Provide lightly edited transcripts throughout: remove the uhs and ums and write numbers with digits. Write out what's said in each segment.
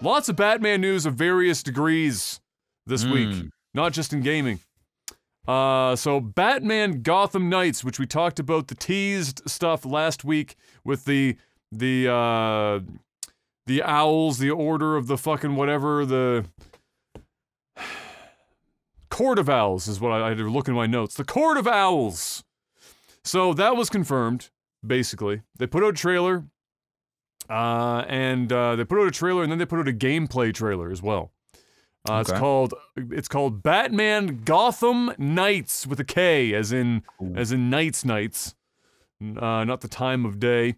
Lots of Batman news of various degrees this week, not just in gaming. So Batman Gotham Knights, which we talked about the teased stuff last week with the owls, the order of the fucking whatever, the Court of Owls is what I had to look in my notes. The Court of Owls. So that was confirmed, basically. They put out a trailer, and then they put out a gameplay trailer as well. Okay. It's called Batman Gotham Knights with a K, as in Knights, not the time of day.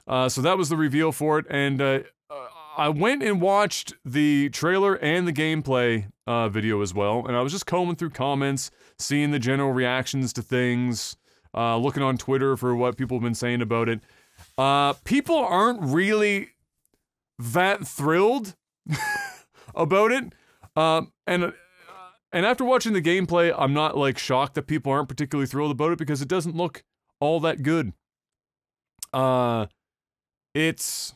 So that was the reveal for it, and I went and watched the trailer and the gameplay video as well, and I was just combing through comments, seeing the general reactions to things, looking on Twitter for what people have been saying about it. People aren't really that thrilled about it. And after watching the gameplay, I'm not like shocked that people aren't particularly thrilled about it because it doesn't look all that good. It's,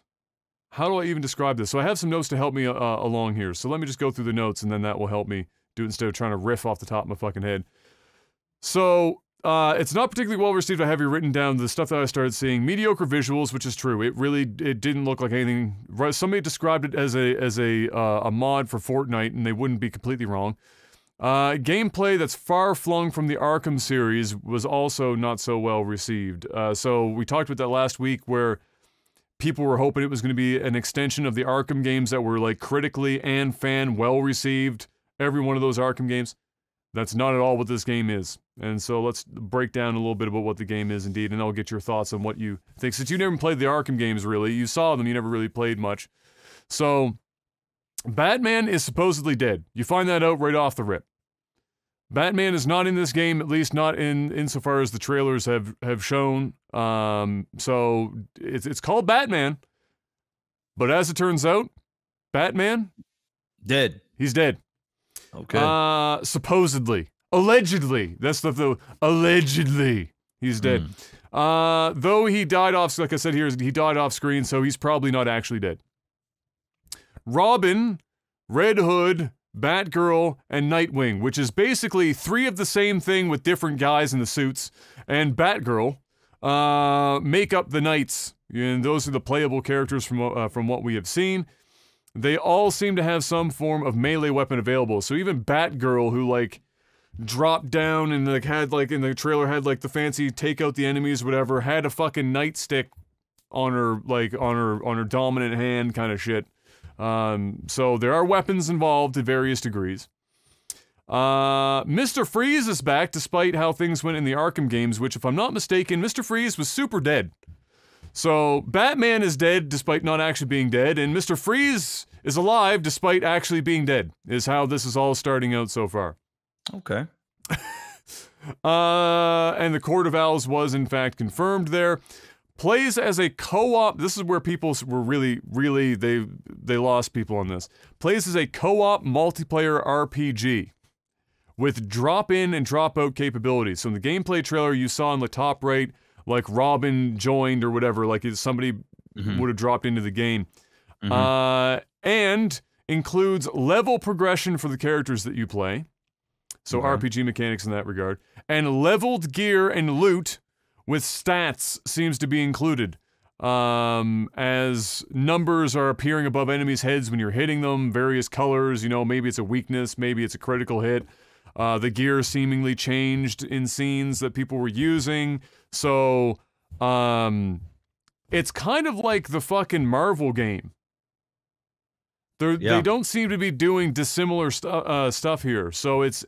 how do I even describe this? So I have some notes to help me along here. So let me just go through the notes and then that will help me do it instead of trying to riff off the top of my fucking head. So, it's not particularly well received. I have you written down the stuff that I started seeing. Mediocre visuals, which is true. It didn't look like anything. Somebody described it as a mod for Fortnite, and they wouldn't be completely wrong. Gameplay that's far flung from the Arkham series was also not so well received. So we talked about that last week, where people were hoping it was going to be an extension of the Arkham games that were like critically and fan well received. Every one of those Arkham games. That's not at all what this game is. And so let's break down a little bit about what the game is indeed, and I'll get your thoughts on what you think. Since you never played the Arkham games, really, you saw them, you never really played much. So, Batman is supposedly dead. You find that out right off the rip. Batman is not in this game, at least not insofar as the trailers have shown. So, it's called Batman, but as it turns out, Batman? Dead. He's dead. Okay. Supposedly. Allegedly. That's the allegedly. He's dead. Though he died off, like I said here, he died off screen, so he's probably not actually dead. Robin, Red Hood, Batgirl, and Nightwing, which is basically three of the same thing with different guys in the suits, and Batgirl, make up the Knights. And those are the playable characters from what we have seen. They all seem to have some form of melee weapon available. So even Batgirl, who like dropped down and like had like in the trailer had like the fancy take out the enemies, whatever, had a fucking nightstick on her like on her dominant hand kind of shit. So there are weapons involved to various degrees. Mr. Freeze is back despite how things went in the Arkham games, which if I'm not mistaken, Mr. Freeze was super dead. So, Batman is dead despite not actually being dead, and Mr. Freeze is alive despite actually being dead, is how this is all starting out so far. Okay. And the Court of Owls was in fact confirmed there. Plays as a co-op, this is where people were really, they lost people on this. Plays as a co-op multiplayer RPG with drop-in and drop-out capabilities. So in the gameplay trailer you saw in the top right, like Robin joined or whatever, like somebody would have dropped into the game. And includes level progression for the characters that you play. So RPG mechanics in that regard. And leveled gear and loot with stats seems to be included. As numbers are appearing above enemies' heads when you're hitting them, various colors, you know, maybe it's a weakness, maybe it's a critical hit. The gear seemingly changed in scenes that people were using. So, it's kind of like the fucking Marvel game. They don't seem to be doing dissimilar stuff here. So it's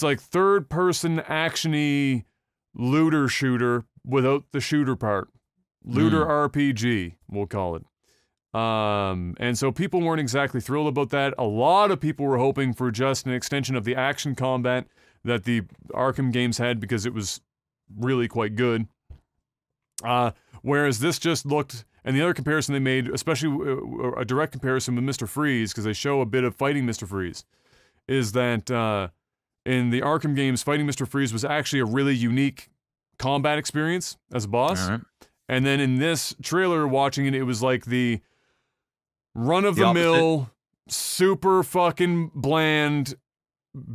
like third-person action-y looter shooter without the shooter part. Looter RPG, we'll call it. And so people weren't exactly thrilled about that. A lot of people were hoping for just an extension of the action combat that the Arkham games had because it was really quite good. Whereas this just looked, and the other comparison they made, especially a direct comparison with Mr. Freeze, because they show a bit of fighting Mr. Freeze, is that in the Arkham games, fighting Mr. Freeze was actually a really unique combat experience as a boss. And then in this trailer, watching it, it was like the run-of-the-mill, super fucking bland,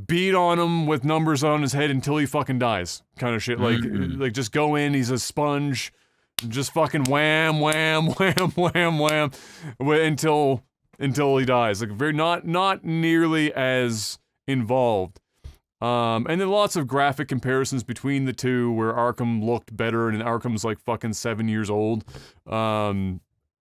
beat on him with numbers on his head until he fucking dies kind of shit. Like just go in, he's a sponge, just fucking wham, wham, wham, wham, wham, until he dies. Like very not nearly as involved. And then lots of graphic comparisons between the two where Arkham looked better and Arkham's like fucking 7 years old.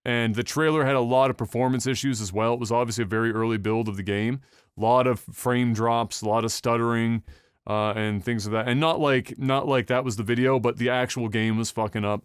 And the trailer had a lot of performance issues as well. It was obviously a very early build of the game. A lot of frame drops, a lot of stuttering, and things of that. And not like that was the video, but the actual game was fucking up.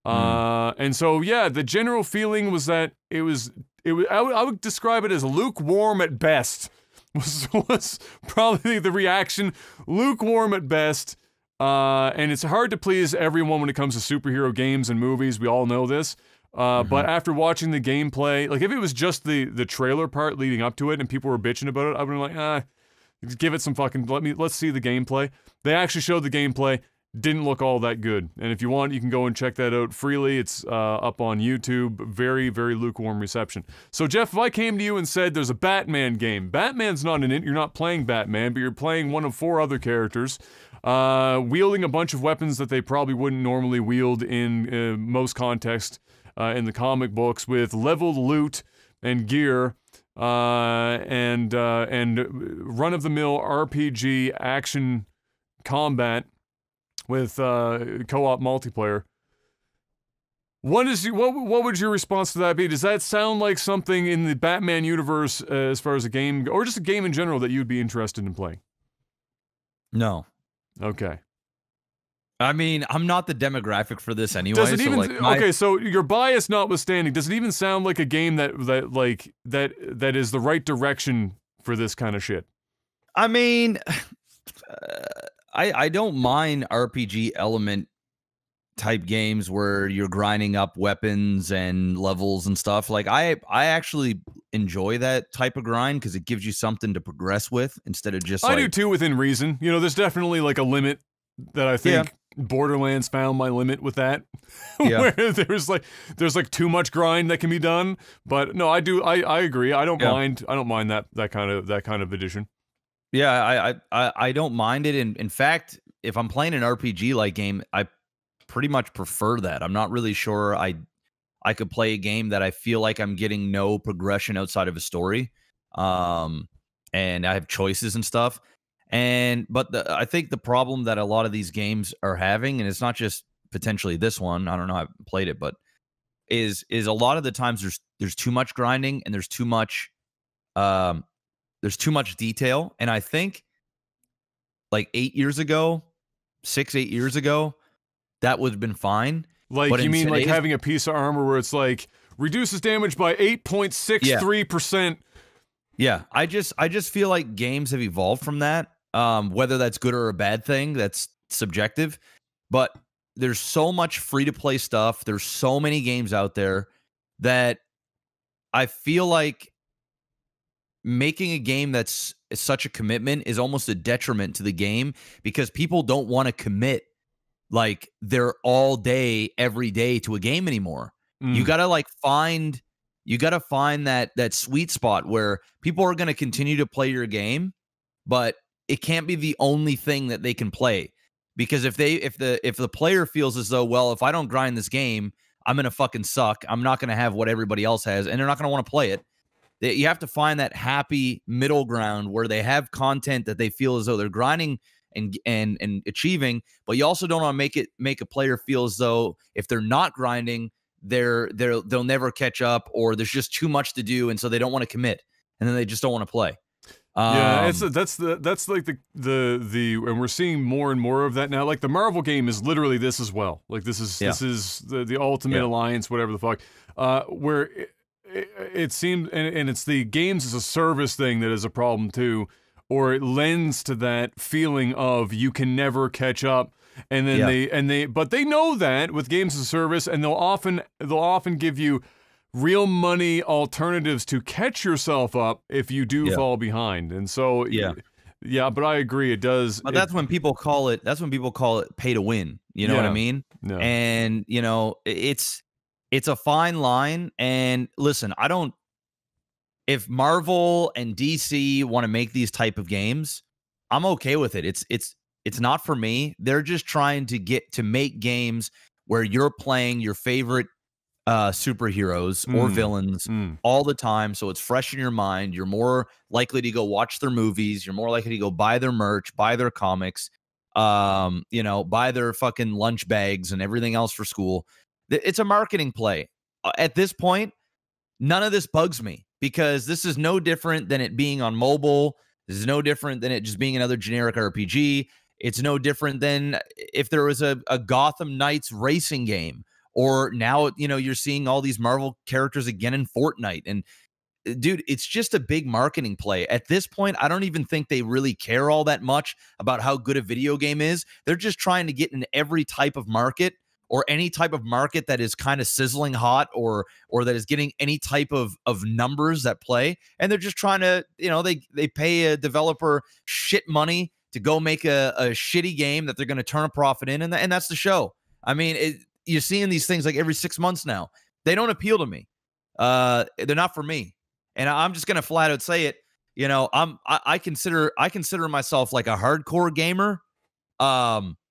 And so, yeah, the general feeling was that it was I would describe it as lukewarm at best. Was probably the reaction. Lukewarm at best. And it's hard to please everyone when it comes to superhero games and movies. We all know this. But after watching the gameplay, like if it was just the trailer part leading up to it and people were bitching about it, I would have been like, give it some fucking, let's see the gameplay. They actually showed the gameplay. Didn't look all that good. And if you want, you can go and check that out freely. It's up on YouTube. Very, very lukewarm reception. So, Jeff, if I came to you and said there's a Batman game, Batman's not in it, you're not playing Batman, but you're playing one of 4 other characters, wielding a bunch of weapons that they probably wouldn't normally wield in most contexts in the comic books, with leveled loot and gear, and run-of-the-mill RPG action combat with co-op multiplayer. What would your response to that be? Does that sound like something in the Batman universe as far as a game, or just a game in general that you'd be interested in playing? No. Okay. I mean, I'm not the demographic for this anyway. Does it even okay? So your bias notwithstanding, does it even sound like a game that is the right direction for this kind of shit? I mean, I don't mind RPG element type games where you're grinding up weapons and levels and stuff. Like I actually enjoy that type of grind because it gives you something to progress with instead of just. I do too, within reason. You know, there's definitely like a limit that I think Borderlands found my limit with that. Where there's like too much grind that can be done. But no, I agree. I don't mind that kind of addition. Yeah, I don't mind it. In fact, if I'm playing an RPG like game, I pretty much prefer that. I'm not really sure I could play a game that I feel like I'm getting no progression outside of a story, and I have choices and stuff. But I think the problem that a lot of these games are having, and it's not just potentially this one, I don't know, I haven't played it, but is a lot of the times there's too much grinding and there's too much detail. And I think like 8 years ago, 6-8 years ago, that would have been fine. Like, but you mean like having a piece of armor where it's like reduces damage by 8.63%. Yeah, I just feel like games have evolved from that. Whether that's good or a bad thing, that's subjective. But there's so much free-to-play stuff. There's so many games out there that I feel like making a game that's such a commitment is almost a detriment to the game because people don't want to commit like they're all day, every day to a game anymore. You gotta find that sweet spot where people are going to continue to play your game, but it can't be the only thing that they can play. Because if the player feels as though, well, if I don't grind this game, I'm going to fucking suck. I'm not going to have what everybody else has, and they're not going to want to play it. You have to find that happy middle ground where they have content that they feel as though they're grinding and achieving, but you also don't want to make a player feel as though if they're not grinding, they'll never catch up, or there's just too much to do, and so they don't want to commit, and then they just don't want to play. Yeah, that's like the and we're seeing more and more of that now. Like the Marvel game is literally this as well. Like this is the Ultimate Alliance, whatever the fuck, where it seems, and it's the games as a service thing that is a problem too, or it lends to that feeling of you can never catch up. And then but they know that with games as a service, and they'll often give you real money alternatives to catch yourself up if you do fall behind. And so but I agree, it does. But that's when people call it pay to win. You know what I Yeah. mean? No. And, you know, it's a fine line. And listen, I don't if Marvel and DC want to make these type of games, I'm okay with it. It's not for me. They're just trying to make games where you're playing your favorite superheroes or Mm. villains Mm. all the time, so it's fresh in your mind. You're more likely to go watch their movies. You're more likely to go buy their merch, buy their comics, you know, buy their fucking lunch bags and everything else for school. It's a marketing play. At this point, none of this bugs me because this is no different than it being on mobile. This is no different than it just being another generic RPG. It's no different than if there was a Gotham Knights racing game, or now, you know, you're seeing all these Marvel characters again in Fortnite. And dude, it's just a big marketing play. At this point, I don't even think they really care all that much about how good a video game is. They're just trying to get in every type of market, or any type of market that is kind of sizzling hot, or that is getting any type of numbers that play. And they're just trying to, you know, they pay a developer shit money to go make a shitty game that they're going to turn a profit in, and that's the show. I mean, you're seeing these things like every 6 months now. They don't appeal to me. They're not for me. And I'm just gonna flat out say it. You know, I consider myself like a hardcore gamer.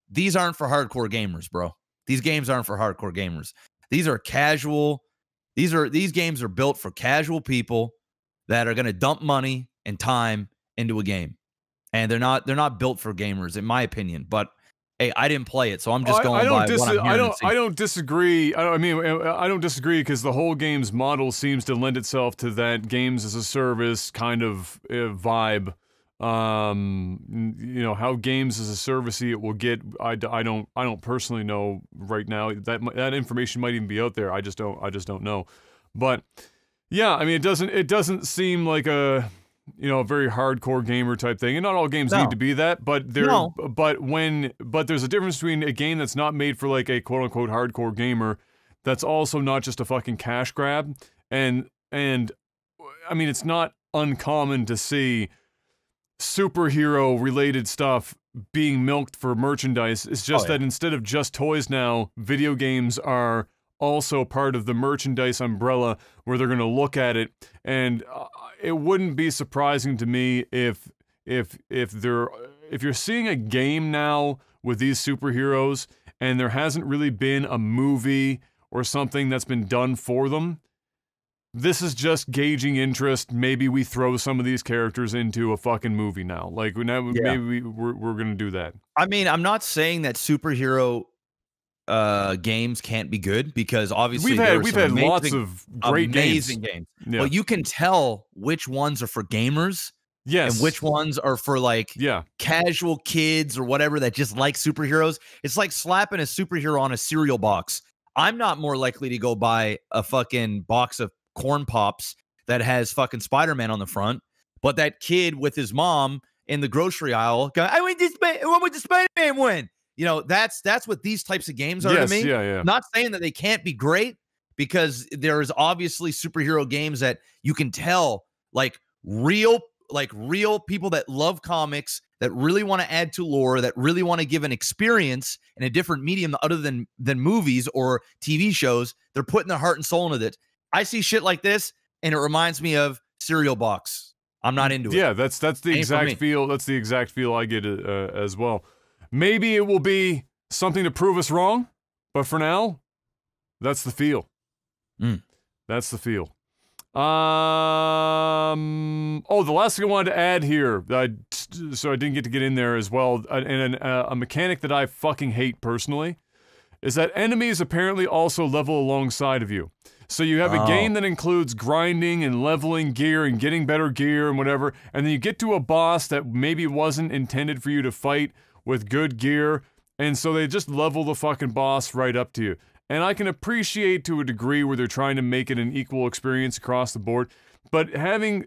These aren't for hardcore gamers, bro. These games aren't for hardcore gamers. These are casual. These games are built for casual people that are gonna dump money and time into a game. And they're not built for gamers, in my opinion. But hey, I didn't play it, so I'm just going by what I'm hearing. I don't disagree. I don't disagree because the whole game's model seems to lend itself to that games as a service kind of vibe. You know how games as a servicey it will get. I don't personally know right now. That information might even be out there. I just don't know. But yeah, I mean, it doesn't seem like a, you know, a very hardcore gamer type thing. And not all games need to be that, but but there's a difference between a game that's not made for like a quote unquote hardcore gamer that's also not just a fucking cash grab. And I mean, it's not uncommon to see superhero related stuff being milked for merchandise. It's just that instead of just toys now, video games are also part of the merchandise umbrella where they're going to look at it. And it wouldn't be surprising to me if you're seeing a game now with these superheroes and there hasn't really been a movie or something that's been done for them. This is just gauging interest. Maybe we throw some of these characters into a fucking movie now. Like maybe we're gonna do that. I mean, I'm not saying that superhero games can't be good, because obviously we've had lots of great games. Yeah. But you can tell which ones are for gamers, yes, and which ones are for like casual kids or whatever that just like superheroes. It's like slapping a superhero on a cereal box. I'm not more likely to go buy a fucking box of corn pops that has fucking Spider-Man on the front, but that kid with his mom in the grocery aisle going, I want the Spider-Man one. You know, that's what these types of games are to me. Yeah. Not saying that they can't be great, because there's obviously superhero games that you can tell like real people that love comics, that really want to add to lore, that really want to give an experience in a different medium other than movies or TV shows. They're putting their heart and soul into it. I see shit like this and it reminds me of cereal box. I'm not into it. Yeah, that's the exact feel. That's the exact feel I get as well. Maybe it will be something to prove us wrong, but for now, that's the feel. That's the feel. The last thing I wanted to add here, so I didn't get in there as well, and a mechanic that I fucking hate personally, is that enemies apparently also level alongside of you. So you have a game that includes grinding and leveling gear and getting better gear and whatever, and then you get to a boss that maybe wasn't intended for you to fight with good gear, and so they just level the fucking boss right up to you. And I can appreciate to a degree where they're trying to make it an equal experience across the board, but having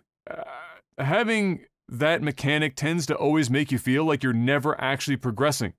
that mechanic tends to always make you feel like you're never actually progressing.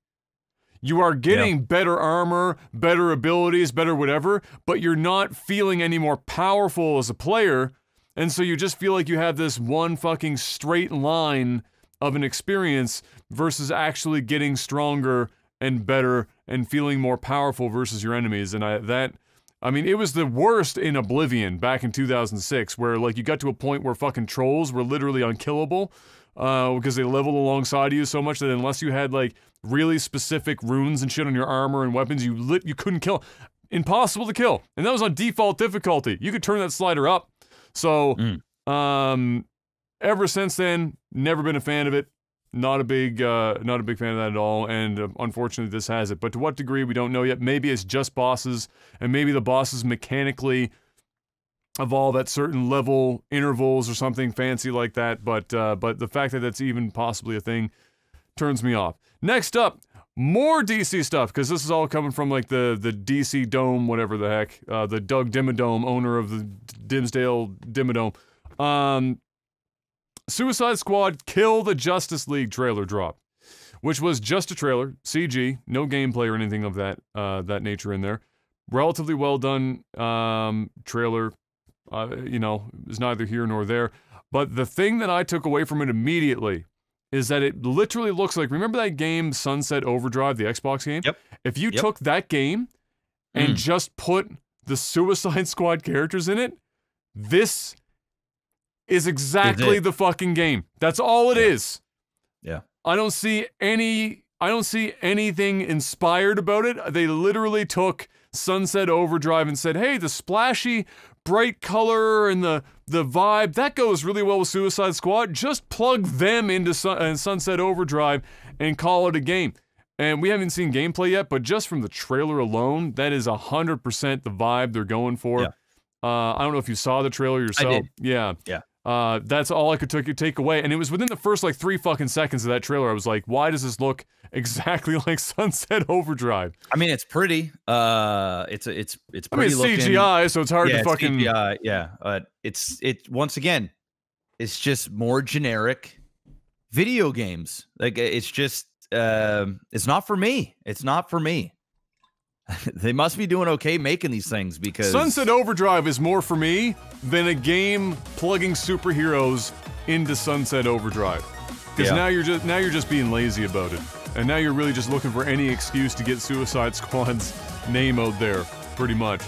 You are getting better armor, better abilities, better whatever, but you're not feeling any more powerful as a player, and so you just feel like you have this one fucking straight line of an experience versus actually getting stronger and better and feeling more powerful versus your enemies. And I mean, it was the worst in Oblivion back in 2006, where like you got to a point where fucking trolls were literally unkillable because they leveled alongside you so much that unless you had like really specific runes and shit on your armor and weapons, you couldn't kill. Impossible to kill. And that was on default difficulty. You could turn that slider up. So, ever since then, never been a fan of it. Not a big fan of that at all, and unfortunately this has it. But to what degree, we don't know yet. Maybe it's just bosses, and maybe the bosses mechanically evolve at certain level intervals or something fancy like that, but the fact that that's even possibly a thing turns me off. Next up, more DC stuff, because this is all coming from like the DC Dome, whatever the heck, the Doug Dimmadome, owner of the Dimsdale Dimmadome. Suicide Squad Kill the Justice League trailer drop, which was just a trailer, CG, no gameplay or anything of that nature in there. Relatively well done trailer, you know, is neither here nor there. But the thing that I took away from it immediately is that it literally looks like, remember that game Sunset Overdrive, the Xbox game? Yep. If you took that game and just put the Suicide Squad characters in it, this is exactly the fucking game. That's all it is. Yeah. I don't see anything inspired about it. They literally took Sunset Overdrive and said, hey, the splashy, bright color and the vibe, that goes really well with Suicide Squad. Just plug them into Sunset Overdrive and call it a game. And we haven't seen gameplay yet, but just from the trailer alone, that is 100% the vibe they're going for. Yeah. I don't know if you saw the trailer yourself. I did. Yeah. Yeah. That's all I could take away, and it was within the first like 3 fucking seconds of that trailer. I was like, "Why does this look exactly like Sunset Overdrive?" I mean, it's pretty. It's pretty. I mean, it's CGI, so it's hard to fucking. CGI, yeah. It once again, it's just more generic video games. Like it's just, it's not for me. It's not for me. They must be doing okay making these things because Sunset Overdrive is more for me than a game plugging superheroes into Sunset Overdrive. Because now you're just being lazy about it, and now you're really just looking for any excuse to get Suicide Squad's name out there, pretty much.